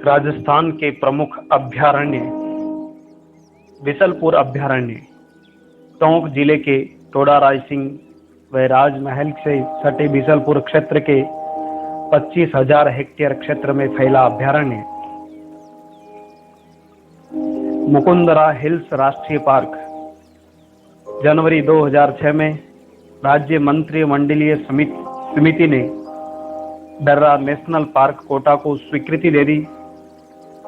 राजस्थान के प्रमुख अभयारण्य बिसलपुर अभयारण्य टोंक जिले के टोडा रायसिंह व राजमहल से सटे बिसलपुर क्षेत्र के 25,000 हेक्टेयर क्षेत्र में फैला अभयारण्य। मुकुंदरा हिल्स राष्ट्रीय पार्क जनवरी 2006 में राज्य मंत्रिमंडलीय समिति ने दर्रा नेशनल पार्क कोटा को स्वीकृति दे दी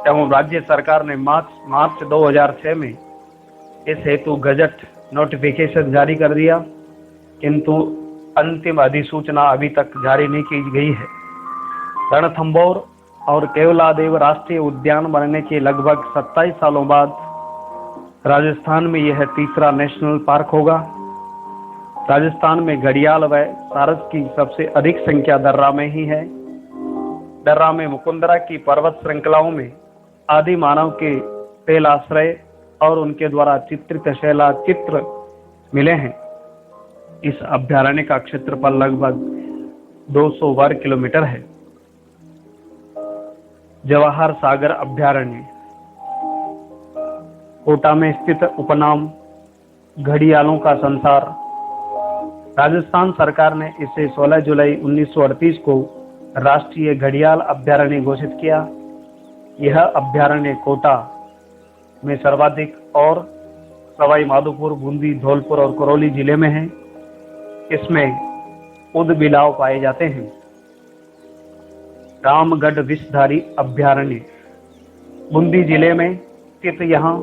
एवं राज्य सरकार ने मार्च 2006 में इस हेतु गजट नोटिफिकेशन जारी कर दिया, किंतु अंतिम अधिसूचना अभी तक जारी नहीं की गई है। रणथंभौर और केवलादेव राष्ट्रीय उद्यान बनने के लगभग 27 सालों बाद राजस्थान में यह तीसरा नेशनल पार्क होगा। राजस्थान में घड़ियाल व सारस की सबसे अधिक संख्या दर्रा में ही है। दर्रा में मुकुंदरा की पर्वत श्रृंखलाओं में आदि मानव के पेलाश्रय और उनके द्वारा चित्रित शैला चित्र मिले हैं। इस अभयारण्य का क्षेत्रफल लगभग 200 वर्ग किलोमीटर है। जवाहर सागर अभयारण्य कोटा में स्थित उपनाम घड़ियालों का संसार। राजस्थान सरकार ने इसे 16 जुलाई 1938 को राष्ट्रीय घड़ियाल अभयारण्य घोषित किया। यह अभयारण्य कोटा में सर्वाधिक और सवाई माधोपुर, बूंदी, धौलपुर और करौली जिले में है। इसमें उदबिलाव पाए जाते हैं। रामगढ़ विषधारी अभयारण्य बूंदी जिले में स्थित यहाँ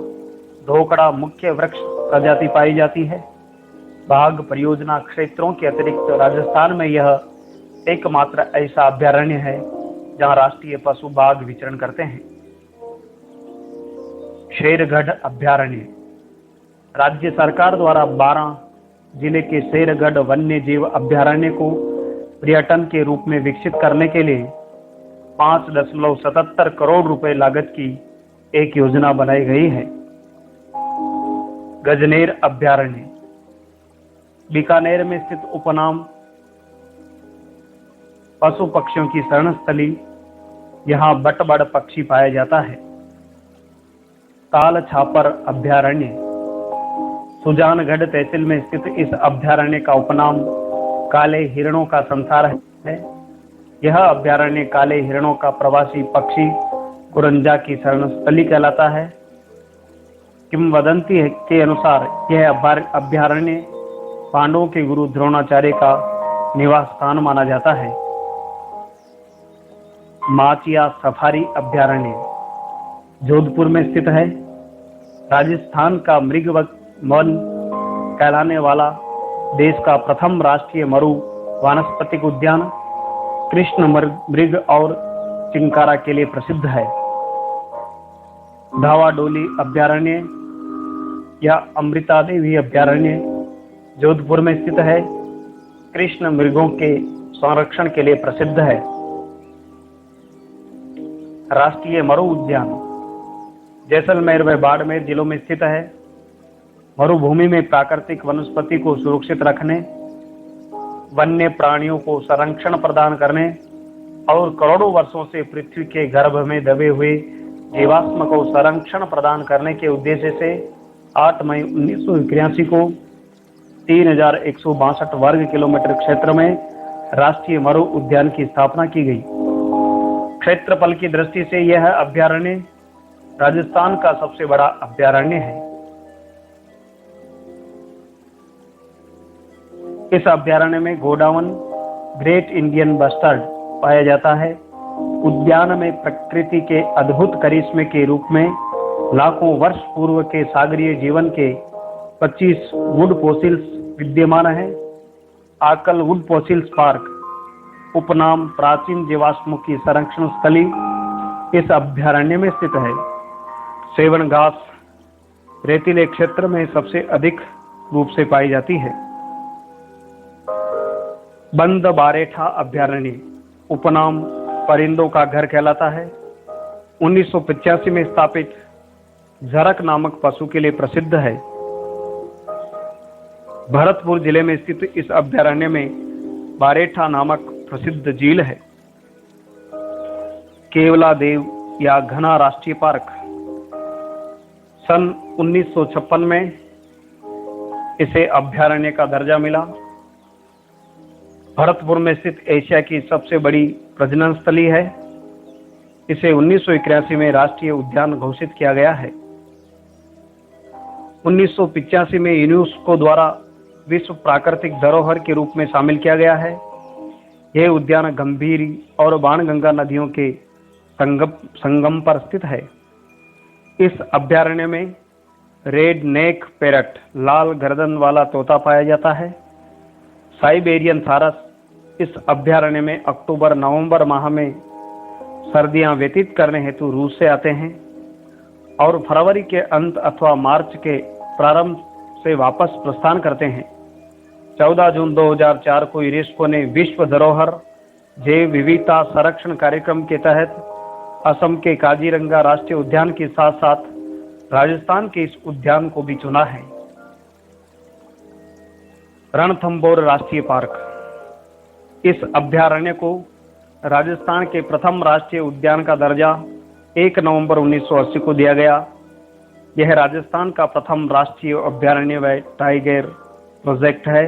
धोकड़ा मुख्य वृक्ष प्रजाति पाई जाती है। बाघ परियोजना क्षेत्रों के अतिरिक्त राजस्थान में यह एकमात्र ऐसा अभयारण्य है जहां राष्ट्रीय पशु बाघ विचरण करते हैं। शेरगढ़ अभयारण्य राज्य सरकार द्वारा 12 जिले के शेरगढ़ वन्य जीव अभयारण्य को पर्यटन के रूप में विकसित करने के लिए 5.77 करोड़ रुपए लागत की एक योजना बनाई गई है। गजनेर अभयारण्य बीकानेर में स्थित उपनाम पशु पक्षियों की शरण स्थली। यहाँ बटबड़ पक्षी पाया जाता है। ताल छापर अभयारण्य सुजानगढ़ तहसील में स्थित इस अभयारण्य का उपनाम काले हिरणों का संसार है। यह अभयारण्य काले हिरणों का प्रवासी पक्षी कुरंजा की शरण स्थली कहलाता है। किंवदंती के अनुसार यह अभयारण्य पांडवों के गुरु द्रोणाचार्य का निवास स्थान माना जाता है। माचिया सफारी अभयारण्य जोधपुर में स्थित है। राजस्थान का मृग वन कहलाने वाला देश का प्रथम राष्ट्रीय मरु वानस्पतिक उद्यान कृष्ण मृग और चिंकारा के लिए प्रसिद्ध है। धावाडोली अभयारण्य या अमृता देवी अभयारण्य जोधपुर में स्थित है। कृष्ण मृगों के संरक्षण के लिए प्रसिद्ध है। राष्ट्रीय मरु उद्यान जैसलमेर व बाड़मेर जिलों में स्थित है। मरुभूमि में प्राकृतिक वनस्पति को सुरक्षित रखने, वन्य प्राणियों को संरक्षण प्रदान करने और करोड़ों वर्षों से पृथ्वी के गर्भ में दबे हुए जीवाश्म को संरक्षण प्रदान करने के उद्देश्य से 8 मई 1981 को 3,162 वर्ग किलोमीटर क्षेत्र में राष्ट्रीय मरु उद्यान की स्थापना की गई। क्षेत्रफल की दृष्टि से यह अभयारण्य राजस्थान का सबसे बड़ा अभयारण्य है। इस अभयारण्य में गोडावन ग्रेट इंडियन बस्टर्ड पाया जाता है। उद्यान में प्रकृति के अद्भुत करिश्मे के रूप में लाखों वर्ष पूर्व के सागरीय जीवन के 25 वुड फॉसिल्स विद्यमान है। आकल वुड फॉसिल्स पार्क उपनाम प्राचीन जीवाश्मों की संरक्षण स्थली इस अभयारण्य में स्थित है। सेवन घास रेतीले क्षेत्र में सबसे अधिक रूप से पाई जाती है। बंद बारेठा अभयारण्य उपनाम परिंदों का घर कहलाता है। 1985 में स्थापित झरक नामक पशु के लिए प्रसिद्ध है। भरतपुर जिले में स्थित इस अभयारण्य में बारेठा नामक प्रसिद्ध झील है। केवलादेव या घना राष्ट्रीय पार्क सन 1956 में इसे अभ्यारण्य का दर्जा मिला। भरतपुर में स्थित एशिया की सबसे बड़ी प्रजनन स्थली है। इसे 1981 में राष्ट्रीय उद्यान घोषित किया गया है। 1985 में यूनेस्को द्वारा विश्व प्राकृतिक धरोहर के रूप में शामिल किया गया है। यह उद्यान गंभीरी और बाणगंगा नदियों के संगम पर स्थित है। इस अभ्यारण्य में रेड नेक पैरट, लाल गर्दन वाला तोता पाया जाता है। साइबेरियन सारस इस अभ्यारण्य में अक्टूबर-नवंबर माह में सर्दियां व्यतीत करने हेतु रूस से आते हैं और फरवरी के अंत अथवा मार्च के प्रारंभ से वापस प्रस्थान करते हैं। 14 जून 2004 को यूनेस्को ने विश्व धरोहर जैव विविधता संरक्षण कार्यक्रम के तहत असम के काजीरंगा राष्ट्रीय उद्यान के साथ साथ राजस्थान के इस उद्यान को भी चुना है। रणथंभौर राष्ट्रीय पार्क, इस अभ्यारण्य को राजस्थान के प्रथम राष्ट्रीय उद्यान का दर्जा 1 नवंबर 1980 को दिया गया। यह राजस्थान का प्रथम राष्ट्रीय अभ्यारण्य व टाइगर प्रोजेक्ट है।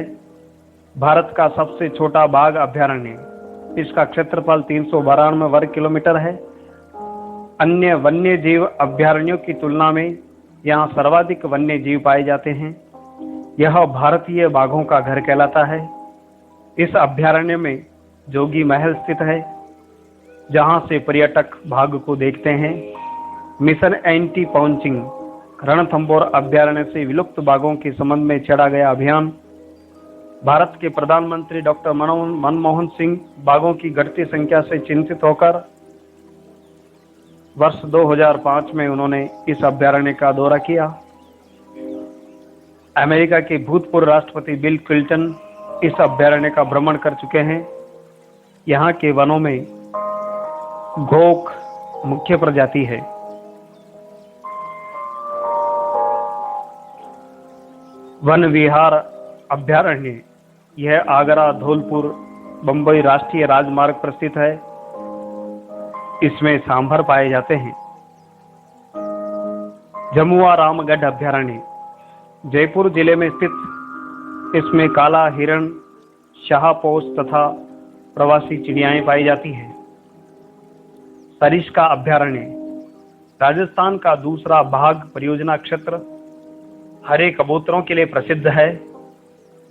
भारत का सबसे छोटा बाघ अभ्यारण्य। इसका क्षेत्रफल 392 वर्ग किलोमीटर है। अन्य वन्य जीव अभ्यारण्यों की तुलना में यहाँ सर्वाधिक वन्य जीव पाए जाते हैं। यह भारतीय बाघों का घर कहलाता है। इस अभ्यारण्य में जोगी महल स्थित है, जहाँ से पर्यटक बाघ को देखते हैं। मिशन एंटी पाउंचिंग, रणथंभौर अभ्यारण्य से विलुप्त बाघों के संबंध में छेड़ा गया अभियान। भारत के प्रधानमंत्री डॉक्टर मनमोहन सिंह बाघों की घटती संख्या से चिंतित होकर वर्ष 2005 में उन्होंने इस अभ्यारण्य का दौरा किया। अमेरिका के भूतपूर्व राष्ट्रपति बिल क्लिंटन इस अभ्यारण्य का भ्रमण कर चुके हैं। यहाँ के वनों में घोक मुख्य प्रजाति है। वन विहार अभ्यारण्य, यह आगरा धौलपुर बंबई राष्ट्रीय राजमार्ग पर स्थित है। इसमें सांभर पाए जाते हैं। जमुआ रामगढ़ अभ्यारण्य, जयपुर जिले में स्थित। इसमें काला हिरण, शाहपोश तथा प्रवासी चिड़ियाएं पाई जाती हैं। सरिस्का अभ्यारण्य, राजस्थान का दूसरा बाघ परियोजना क्षेत्र हरे कबूतरों के लिए प्रसिद्ध है।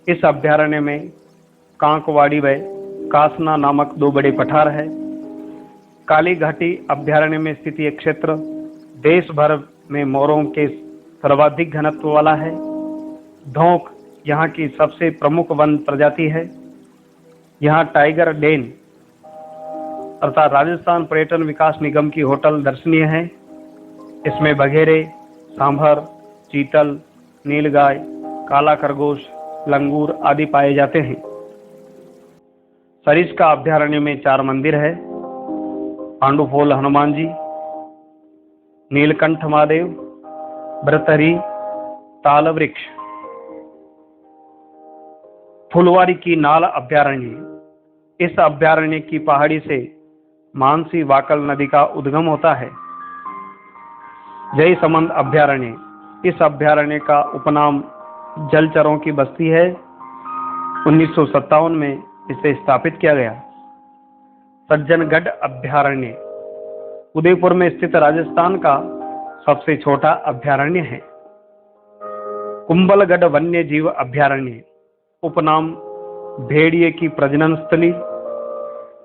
इस अभ्यारण्य में कांकवाड़ी व कासना नामक 2 बड़े पठार है। काली घाटी अभ्यारण्य में स्थित यह क्षेत्र देश भर में मोरों के सर्वाधिक घनत्व वाला है। धोंक यहाँ की सबसे प्रमुख वन प्रजाति है। यहाँ टाइगर डेन अर्थात राजस्थान पर्यटन विकास निगम की होटल दर्शनीय है। इसमें बघेरे, सांभर, चीतल, नीलगाय, काला खरगोश, लंगूर आदि पाए जाते हैं। सरिस्का अभ्यारण्य में 4 मंदिर है। पांडुफोल हनुमान जी, नीलकंठ महादेव, भृतहरि, ताल वृक्ष। फुलवारी की नाल अभ्यारण्य, इस अभ्यारण्य की पहाड़ी से मानसी वाकल नदी का उद्गम होता है। जयसमंद अभ्यारण्य, इस अभ्यारण्य का उपनाम जलचरों की बस्ती है। 1957 में इसे स्थापित किया गया। सज्जनगढ़ अभ्यारण्य, उदयपुर में स्थित राजस्थान का सबसे छोटा अभ्यारण्य है। कुंभलगढ़ वन्य जीव अभ्यारण्य, उपनाम भेड़िए की प्रजनन स्थली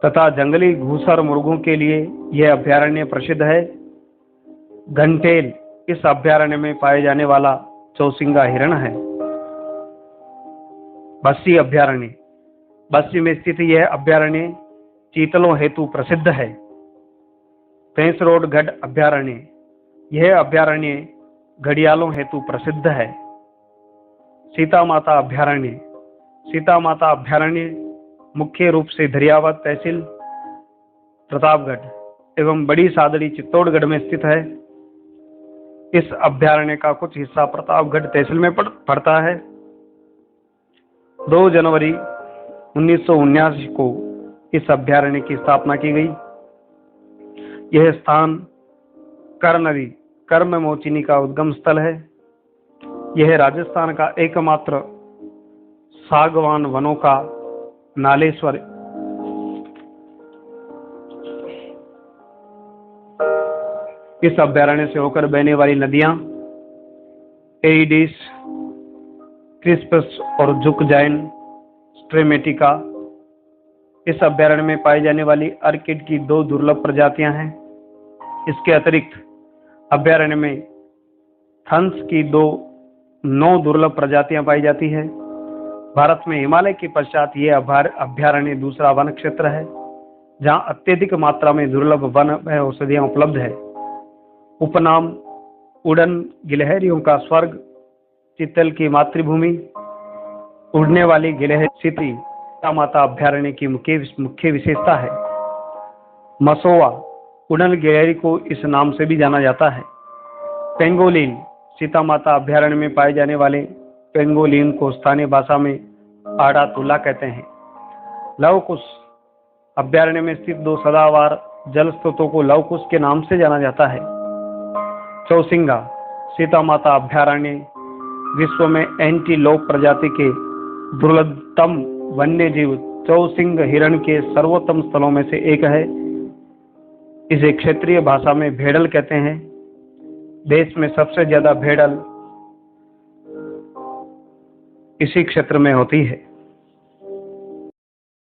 तथा जंगली घूसर मुर्गों के लिए यह अभ्यारण्य प्रसिद्ध है। घंटेल, इस अभ्यारण्य में पाए जाने वाला चौसिंगा हिरण है। बस्सी अभ्यारण्य, बस्सी में स्थित यह अभ्यारण्य चीतलों हेतु प्रसिद्ध है। पेंसरोडगढ़ अभ्यारण्य, यह अभ्यारण्य घड़ियालों हेतु प्रसिद्ध है। सीता माता अभ्यारण्य, सीता माता अभ्यारण्य मुख्य रूप से धरियावत तहसील प्रतापगढ़ एवं बड़ी सादड़ी चित्तौड़गढ़ में स्थित है। इस अभ्यारण्य का कुछ हिस्सा प्रतापगढ़ तहसील में पड़ता है। 2 जनवरी 1979 को इस अभ्यारण्य की स्थापना की गई। यह स्थान कर नदी कर्ममोचिनी का उद्गम स्थल है। यह राजस्थान का एकमात्र सागवान वनों का नालेश्वर इस अभ्यारण्य से होकर बहने वाली नदियां एरिडिस, क्रिस्पस और जुकजाइन स्ट्रेमेटिका। इस अभ्यारण्य में पाई जाने वाली अर्किड की 2 दुर्लभ प्रजातियां हैं। इसके अतिरिक्त अभ्यारण्य में हंस की 9 दुर्लभ प्रजातियां पाई जाती है। भारत में हिमालय के पश्चात ये अभ्यारण्य दूसरा वन क्षेत्र है जहां अत्यधिक मात्रा में दुर्लभ वन औषधियां उपलब्ध है। उपनाम उड़न गिलहरियों का स्वर्ग, चित्तल की मातृभूमि, उड़ने वाली गिलहरी सीता माता अभ्यारण्य की मुख्य विशेषता है। मसोवा उड़न गिलहरी को इस नाम से भी जाना जाता है। पेंगोलिन सीता माता अभ्यारण्य में पाए जाने वाले पेंगोलिन को स्थानीय भाषा में आड़ा तुला कहते हैं। लवकुश अभ्यारण्य में स्थित 2 सदाबहार जल स्रोतों को लवकुश के नाम से जाना जाता है। चौसिंगा सीता माता अभ्यारण्य विश्व में एंटीलोप प्रजाति के दुर्लभतम वन्यजीव चौसिंग हिरण के सर्वोत्तम स्थलों में से एक है। इसे क्षेत्रीय भाषा में भेड़ल कहते हैं। देश में सबसे ज्यादा भेड़ल इसी क्षेत्र में होती है।